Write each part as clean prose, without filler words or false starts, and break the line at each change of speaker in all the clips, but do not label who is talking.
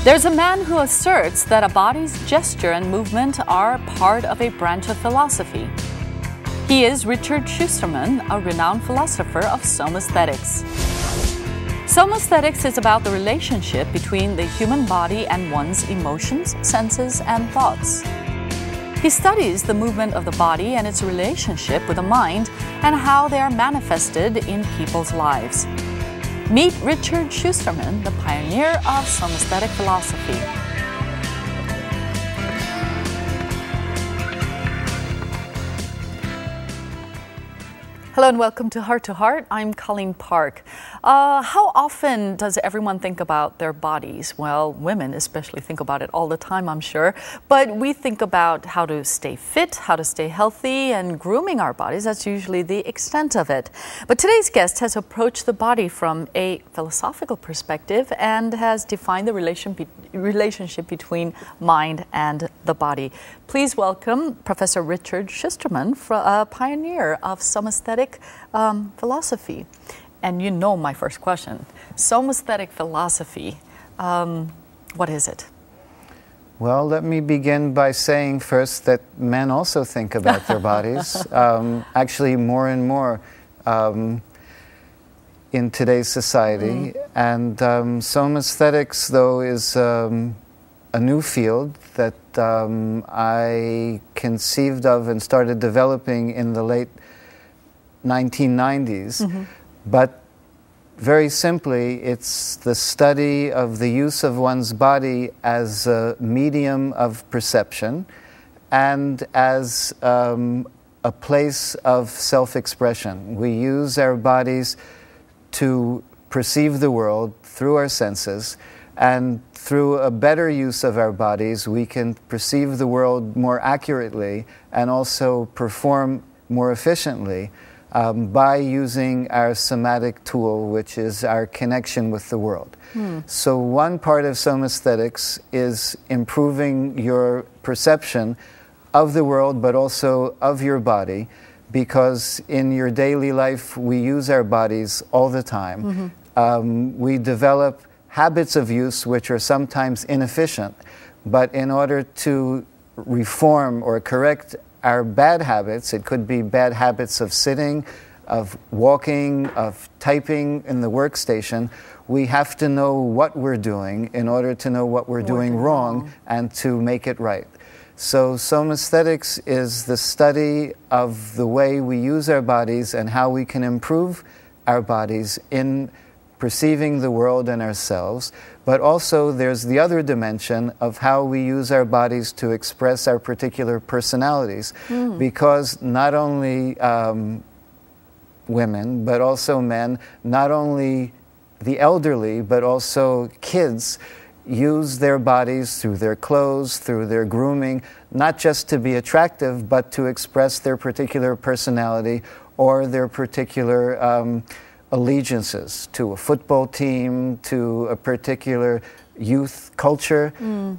There's a man who asserts that a body's gesture and movement are part of a branch of philosophy. He is Richard Shusterman, a renowned philosopher of somaesthetics. Somaesthetics is about the relationship between the human body and one's emotions, senses, and thoughts. He studies the movement of the body and its relationship with the mind and how they are manifested in people's lives. Meet Richard Shusterman, the pioneer of somaesthetic philosophy. Hello and welcome to Heart to Heart. I'm Colleen Park. How often does everyone think about their bodies? Well, women especially think about it all the time, I'm sure. But we think about how to stay fit, how to stay healthy, and grooming our bodies. That's usually the extent of it. But today's guest has approached the body from a philosophical perspective and has defined the relationship between mind and the body. Please welcome Professor Richard Shusterman, a pioneer of somaesthetic philosophy. And you know my first question. Somaesthetic philosophy, what is it?
Well, let me begin by saying first that men also think about their bodies, actually more and more in today's society. And somaesthetics, though, is a new field that I conceived of and started developing in the late 1990s. But very simply, it's the study of the use of one's body as a medium of perception and as a place of self-expression. We use our bodies to perceive the world through our senses, and through a better use of our bodies, we can perceive the world more accurately and also perform more efficiently by using our somatic tool, which is our connection with the world. So one part of somaesthetics is improving your perception of the world, but also of your body, because in your daily life, we use our bodies all the time. We develop habits of use which are sometimes inefficient, but in order to reform or correct our bad habits, it could be bad habits of sitting, of walking, of typing in the workstation, we have to know what we're doing in order to know what we're doing wrong and to make it right. So somaesthetics is the study of the way we use our bodies and how we can improve our bodies in perceiving the world and ourselves, but also there's the other dimension of how we use our bodies to express our particular personalities, because not only women, but also men, not only the elderly, but also kids, use their bodies through their clothes, through their grooming, not just to be attractive, but to express their particular personality or their particular allegiances to a football team, to a particular youth culture.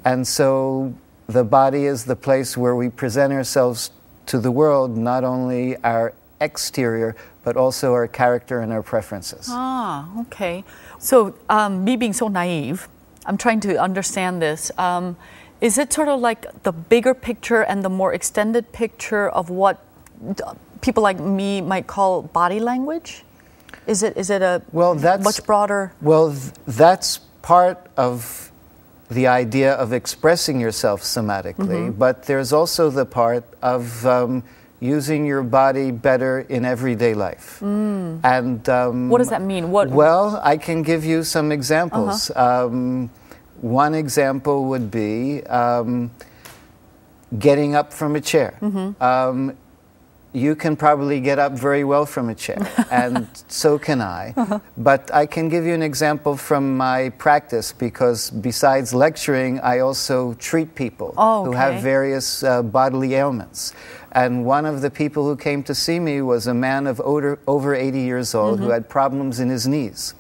And so the body is the place where we present ourselves to the world, not only our exterior, but also our character and our preferences.
Ah, okay. So me being so naive, I'm trying to understand this. Is it sort of like the bigger picture and the more extended picture of what people like me might call body language? Is it a much broader?
Well, that's part of the idea of expressing yourself somatically, but there's also the part of using your body better in everyday life. And
what does that mean?
Well, I can give you some examples. One example would be getting up from a chair. You can probably get up very well from a chair, and so can I. But I can give you an example from my practice, because besides lecturing, I also treat people who have various bodily ailments. And one of the people who came to see me was a man of over 80 years old who had problems in his knees.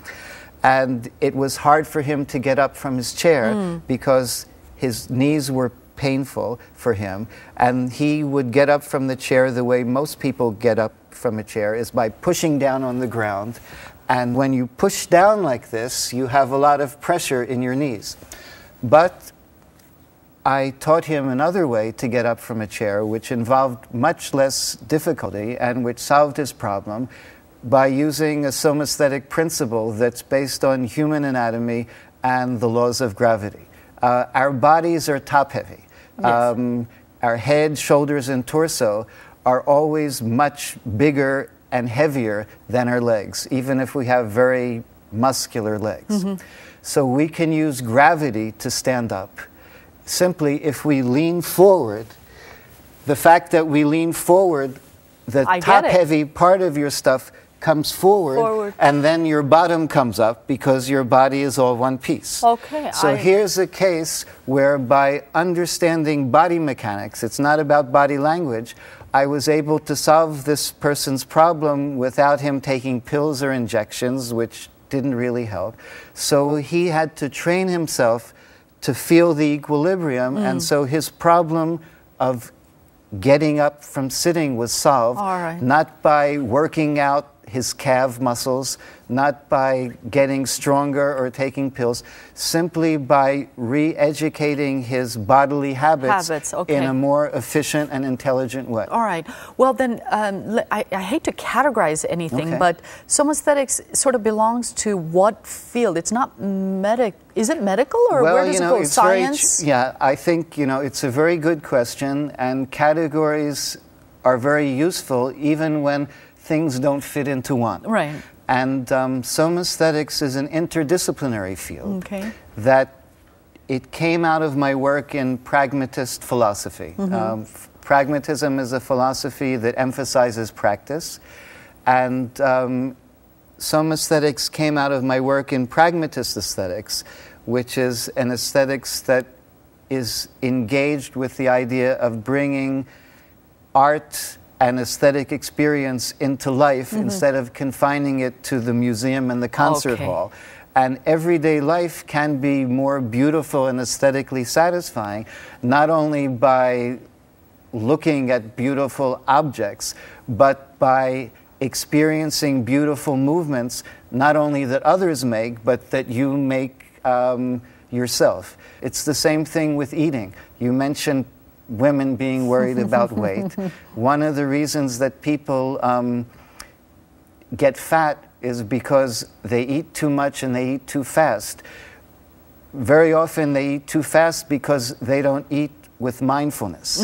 And it was hard for him to get up from his chair because his knees were painful for him, and he would get up from the chair the way most people get up from a chair, is by pushing down on the ground. And when you push down like this, you have a lot of pressure in your knees. But I taught him another way to get up from a chair, which involved much less difficulty and which solved his problem by using a somesthetic principle that's based on human anatomy and the laws of gravity. Our bodies are top-heavy. Yes. Our head, shoulders, and torso are always much bigger and heavier than our legs, even if we have very muscular legs. Mm-hmm. So we can use gravity to stand up. Simply, if we lean forward, the fact that we lean forward, the top-heavy part of your stuff comes forward, and then your bottom comes up because your body is all one piece.
Okay.
So here's a case where by understanding body mechanics, it's not about body language, I was able to solve this person's problem without him taking pills or injections, which didn't really help. So he had to train himself to feel the equilibrium, and so his problem of getting up from sitting was solved, not by working out his calf muscles, not by getting stronger or taking pills, simply by re-educating his bodily habits in a more efficient and intelligent way.
All right. Well, then, I hate to categorize anything, but somesthetics sort of belongs to what field? It's not is it medical, or where does it go? Science?
I think, it's a very good question, and categories are very useful even when things don't fit into one.
Right.
And somesthetics is an interdisciplinary field that it came out of my work in pragmatist philosophy. Pragmatism is a philosophy that emphasizes practice, and somesthetics came out of my work in pragmatist aesthetics, which is an aesthetics that is engaged with the idea of bringing art and aesthetic experience into life instead of confining it to the museum and the concert hall. And everyday life can be more beautiful and aesthetically satisfying, not only by looking at beautiful objects, but by experiencing beautiful movements, not only that others make, but that you make yourself. It's the same thing with eating. You mentioned women being worried about weight. One of the reasons that people get fat is because they eat too much and they eat too fast. Very often they eat too fast because they don't eat with mindfulness.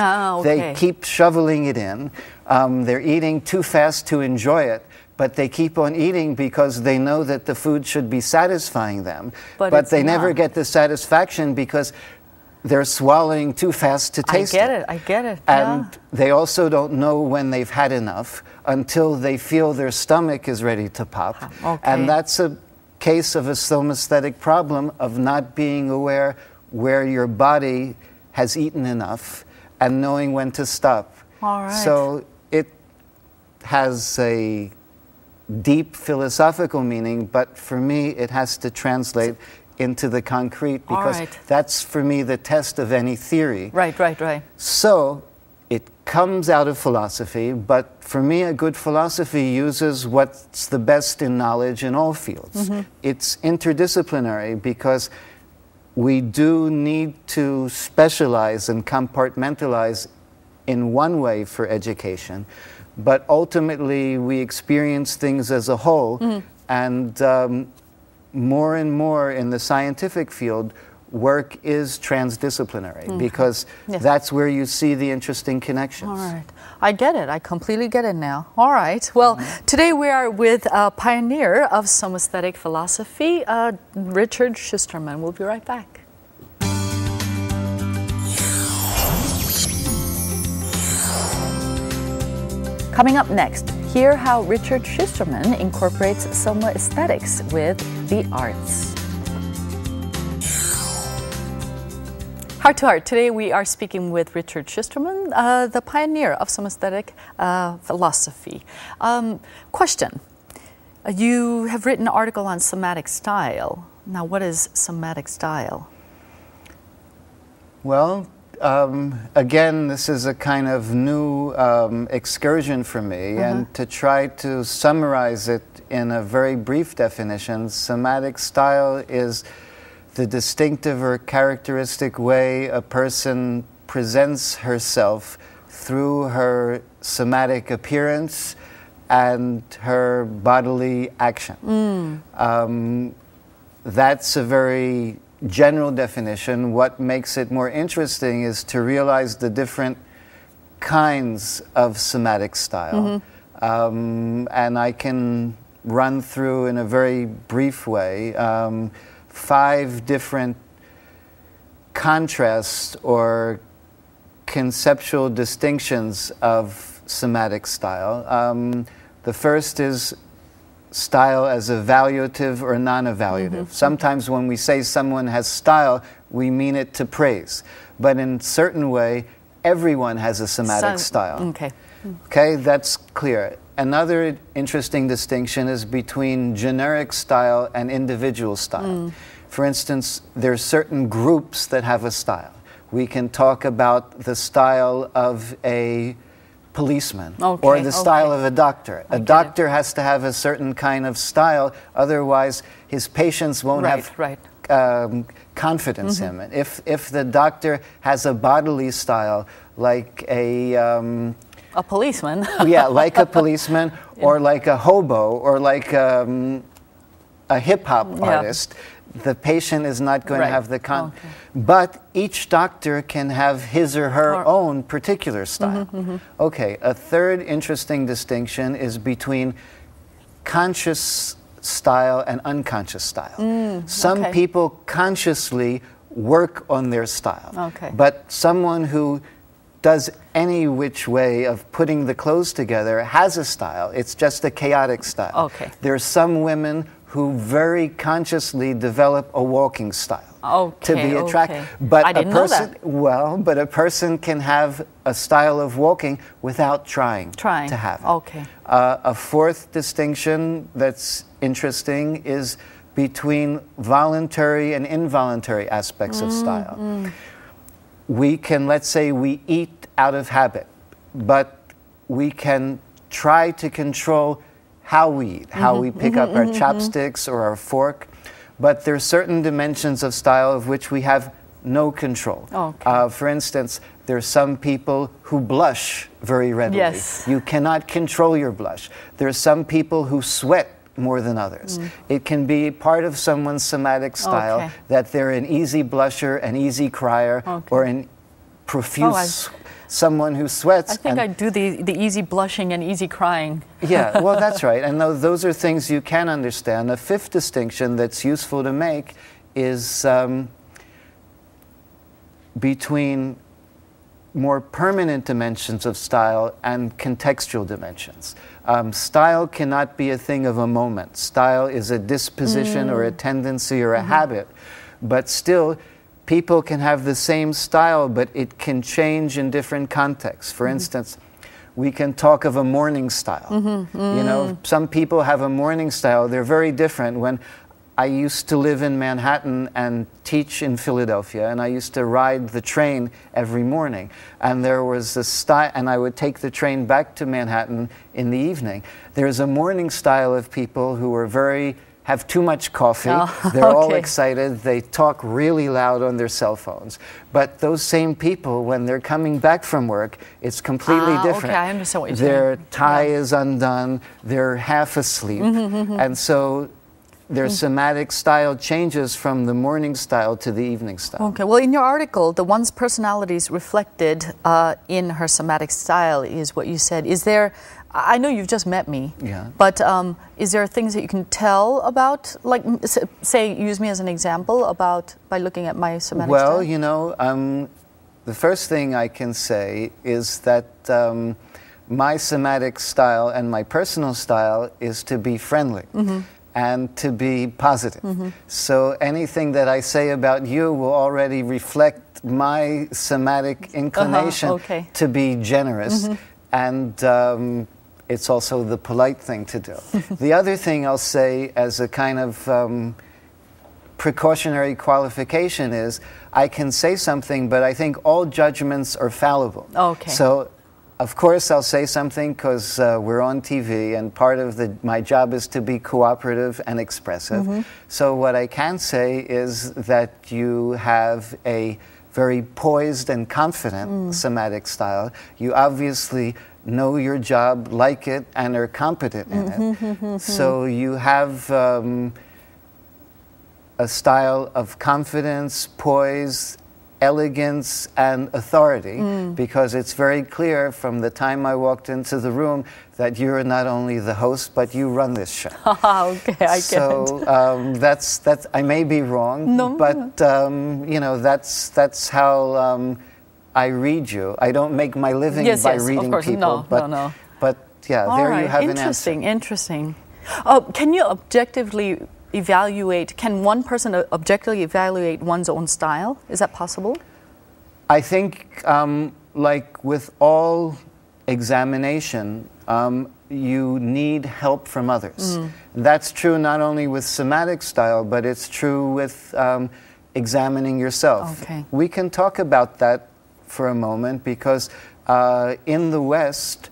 They keep shoveling it in. They're eating too fast to enjoy it, but they keep on eating because they know that the food should be satisfying them. But they never get the satisfaction because they're swallowing too fast to taste it.
I get it.
And they also don't know when they've had enough until they feel their stomach is ready to pop. And that's a case of a somesthetic problem of not being aware where your body has eaten enough and knowing when to stop. So it has a deep philosophical meaning, but for me it has to translate into the concrete, because that's for me the test of any theory.
Right.
So it comes out of philosophy, but for me a good philosophy uses what's the best in knowledge in all fields. It's interdisciplinary because we do need to specialize and compartmentalize in one way for education, but ultimately we experience things as a whole, and more and more in the scientific field, work is transdisciplinary because that's where you see the interesting connections.
All right. I get it. I completely get it now. All right. Well, today we are with a pioneer of somesthetic philosophy, Richard Shusterman. We'll be right back. Coming up next, hear how Richard Shusterman incorporates somaesthetics with the arts. Heart to Heart. Today we are speaking with Richard Shusterman, the pioneer of somesthetic philosophy. Question. You have written an article on somatic style. Now, what is somatic style?
Well, again, this is a kind of new excursion for me, and to try to summarize it in a very brief definition, somatic style is the distinctive or characteristic way a person presents herself through her somatic appearance and her bodily action. That's a very general definition. What makes it more interesting is to realize the different kinds of somatic style. And I can run through in a very brief way 5 different contrasts or conceptual distinctions of somatic style. The first is style as evaluative or non-evaluative. Sometimes when we say someone has style, we mean it to praise. But in a certain way, everyone has a somatic style.
Okay.
Okay, that's clear. Another interesting distinction is between generic style and individual style. For instance, there are certain groups that have a style. We can talk about the style of a policeman or the style of a doctor. A doctor has to have a certain kind of style, otherwise his patients won't have confidence in him. If the doctor has a bodily style, like a
policeman.
Yeah, like a policeman, or like a hobo, or like a hip-hop artist, the patient is not going to have the But each doctor can have his or her own particular style. Okay, a third interesting distinction is between conscious style and unconscious style. Some people consciously work on their style, but someone who does any which way of putting the clothes together has a style. It's just a chaotic style. There's some women who very consciously develop a walking style to be attractive. But
I didn't know that.
Well, but a person can have a style of walking without trying to have it. A fourth distinction that's interesting is between voluntary and involuntary aspects of style. We can, let's say, we eat out of habit, but we can try to control how we eat, how we pick up our chopsticks or our fork. But there are certain dimensions of style of which we have no control. For instance, there are some people who blush very readily. You cannot control your blush. There are some people who sweat more than others. It can be part of someone's somatic style that they're an easy blusher, an easy crier, or an profuse someone who sweats.
I think I do the easy blushing and easy crying.
Yeah, well, that's right. And those are things you can understand. A fifth distinction that's useful to make is between more permanent dimensions of style and contextual dimensions. Style cannot be a thing of a moment. Style is a disposition or a tendency or a habit. But still, people can have the same style, but it can change in different contexts. For instance, we can talk of a morning style. You know, some people have a morning style. They're very different. When I used to live in Manhattan and teach in Philadelphia, and I used to ride the train every morning. And there was a style, and I would take the train back to Manhattan in the evening. There's a morning style of people who are have too much coffee. They're all excited. They talk really loud on their cell phones. But those same people, when they're coming back from work, it's completely different.
I understand what you're saying.
Their tie is undone. They're half asleep. And so their somatic style changes from the morning style to the evening style.
Well, in your article, the one's personality is reflected in her somatic style is what you said. Is there, I know you've just met me, but is there things that you can tell about, like, say, use me as an example by looking at my somatic style?
Well, you know, the first thing I can say is that my somatic style and my personal style is to be friendly. And to be positive. So anything that I say about you will already reflect my somatic inclination to be generous. And it's also the polite thing to do. The other thing I'll say as a kind of precautionary qualification is I can say something, but I think all judgments are fallible. So Of course, I'll say something because we're on TV, and part of my job is to be cooperative and expressive. So what I can say is that you have a very poised and confident somatic style. You obviously know your job, like it, and are competent in it. So you have a style of confidence, poise, elegance, and authority, because it's very clear from the time I walked into the room that you're not only the host, but you run this show.
Okay, I get it.
So that's I may be wrong, but you know, that's how I read you. I don't make my living by reading
of course.
people,
No.
But yeah,
All
there
right.
you have an answer.
Interesting. Oh, can you objectively evaluate? Can one person objectively evaluate one's own style? Is that possible?
I think, like with all examination, you need help from others. That's true not only with somatic style, but it's true with examining yourself.
Okay.
We can talk about that for a moment, because in the West,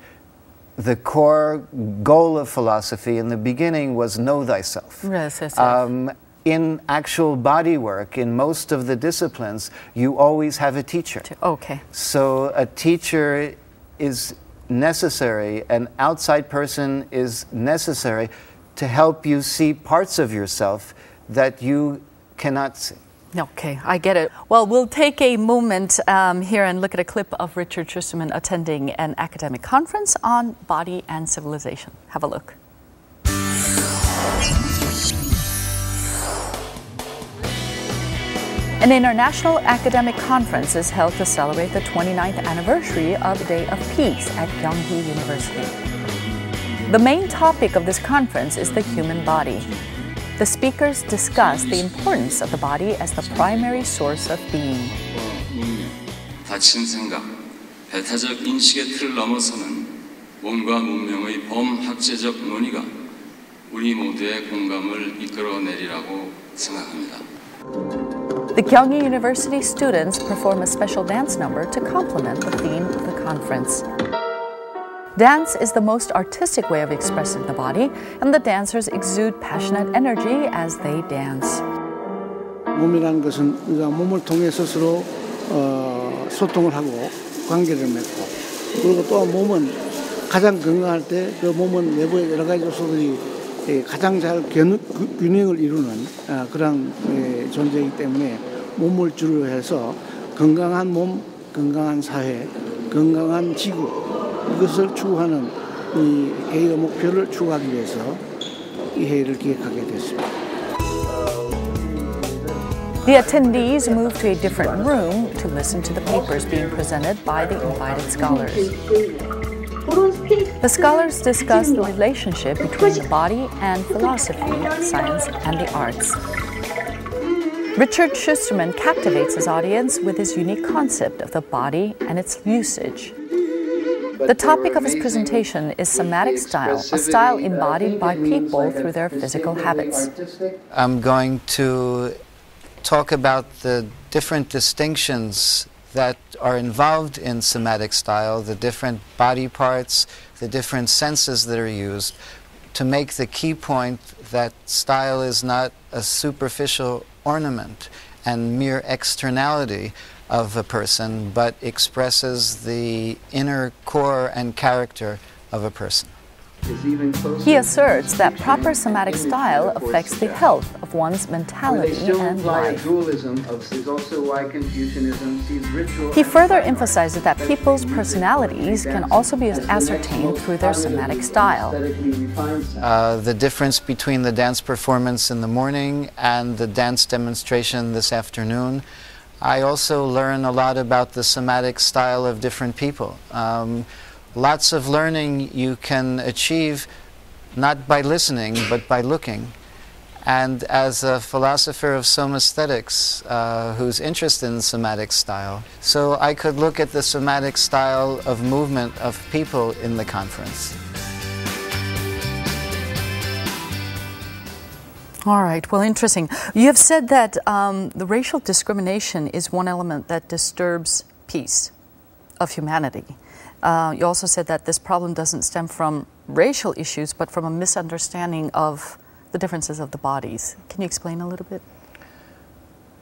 the core goal of philosophy in the beginning was know thyself.
Yes.
In actual body work, in most of the disciplines, you always have a teacher.
Okay.
So a teacher is necessary, an outside person is necessary to help you see parts of yourself that you cannot see.
Okay, I get it. Well, we'll take a moment here and look at a clip of Richard Shusterman attending an academic conference on body and civilization. Have a look. An international academic conference is held to celebrate the 29th anniversary of the Day of Peace at Gyeonggi University. The main topic of this conference is the human body. The speakers discuss the importance of the body as the primary source of being.
다친 생각, 배타적 인식의 틀을 넘어서는 몸과 문명의 범학제적 논의가 우리 모두의 공감을 이끌어내리라고 생각합니다.
The Gyeonggi University students perform a special dance number to complement the theme of the conference. Dance is the most artistic way of expressing the body, and the dancers exude passionate energy as they dance.
몸이라는 것은 우리가 몸을 통해 스스로 소통을 하고 관계를 맺고, 그리고 또 몸은 가장 건강할 때 그 몸은 내부의 여러 가지 요소들이 가장 잘 균형을 이루는 그런 존재이기 때문에 몸을 주로 해서 건강한 몸, 건강한 사회, 건강한 지구, 이것을 추구하는 이 회의의 목표를 추구하기 위해서 이 회의를 기획하게 됐습니다.
The attendees move to a different room to listen to the papers being presented by the invited scholars. The scholars discuss the relationship between the body and philosophy, science, and the arts. Richard Shusterman captivates his audience with his unique concept of the body and its usage. The topic of his presentation is somatic style, a style embodied by people through their physical habits.
I'm going to talk about the different distinctions that are involved in somatic style, the different body parts, the different senses that are used, to make the key point that style is not a superficial ornament and mere externality of a person, but expresses the inner core and character of a person.
He asserts that proper somatic style affects the health of one's mentality and life. He further emphasizes that people's personalities can also be ascertained through their somatic style.
The difference between the dance performance in the morning and the dance demonstration this afternoon. I also learn a lot about the somatic style of different people. Lots of learning you can achieve not by listening, but by looking. And as a philosopher of somaesthetics who's interested in somatic style, so I could look at the somatic style of movement of people in the conference.
All right, well, interesting. You have said that the racial discrimination is one element that disturbs peace of humanity. you also said that this problem doesn't stem from racial issues, but from a misunderstanding of the differences of the bodies. Can you explain a little bit?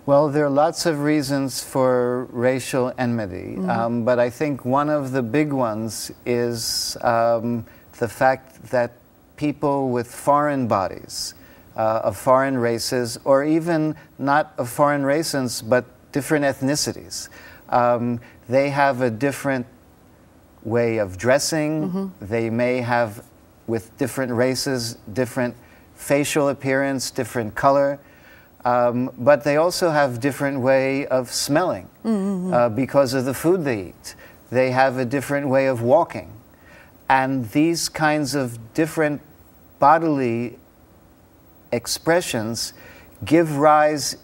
Well, there are lots of reasons for racial enmity, but I think one of the big ones is the fact that people with foreign bodies, of foreign races, or even not of foreign races, but different ethnicities, they have a different way of dressing. They may have, with different races, different facial appearance, different color. But they also have different way of smelling because of the food they eat. They have a different way of walking. And these kinds of different bodily expressions give rise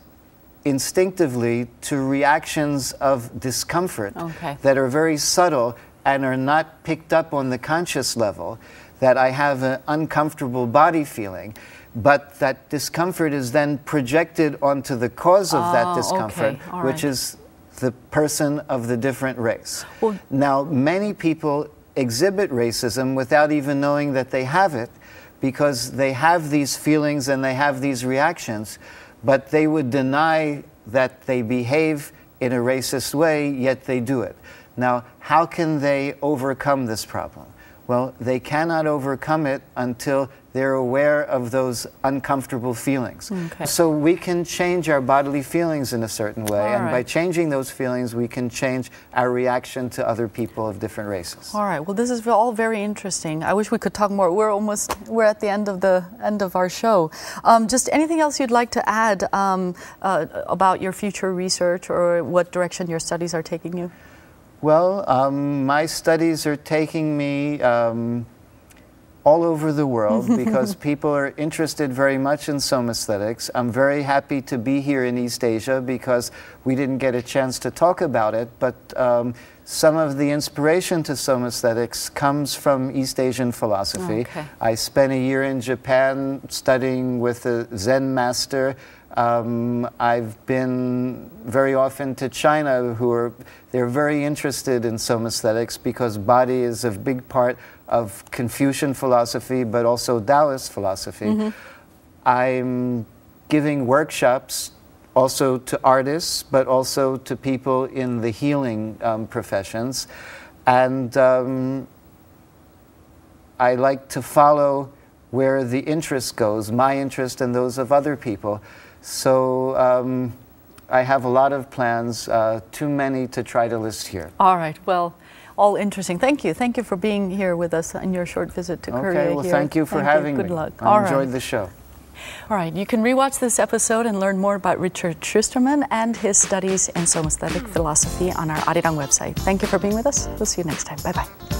instinctively to reactions of discomfort that are very subtle and are not picked up on the conscious level, that I have an uncomfortable body feeling. But that discomfort is then projected onto the cause of that discomfort, which is the person of the different race. Well, now, many people exhibit racism without even knowing that they have it, because they have these feelings and they have these reactions, but they would deny that they behave in a racist way, yet they do it. Now, how can they overcome this problem? Well, they cannot overcome it until they're aware of those uncomfortable feelings. So we can change our bodily feelings in a certain way, and by changing those feelings, we can change our reaction to other people of different races.
All right. Well, this is all very interesting. I wish we could talk more. We're at the end of our show. Just anything else you'd like to add about your future research or what direction your studies are taking you?
Well, my studies are taking me all over the world because people are interested very much in somesthetics. I'm very happy to be here in East Asia because we didn't get a chance to talk about it, but some of the inspiration to somesthetics comes from East Asian philosophy. I spent a year in Japan studying with a Zen master. I've been very often to China, they're very interested in somesthetics because body is a big part of Confucian philosophy, but also Taoist philosophy. I'm giving workshops also to artists, but also to people in the healing professions. And I like to follow where the interest goes, my interest and those of other people. So I have a lot of plans, too many to try to list here.
All right. Well, all interesting. Thank you. Thank you for being here with us on your short visit to Korea.
Okay, well, thank you for having me.
Good luck.
I enjoyed the show.
All right. You can rewatch this episode and learn more about Richard Shusterman and his studies in somesthetic philosophy on our Arirang website. Thank you for being with us. We'll see you next time. Bye-bye.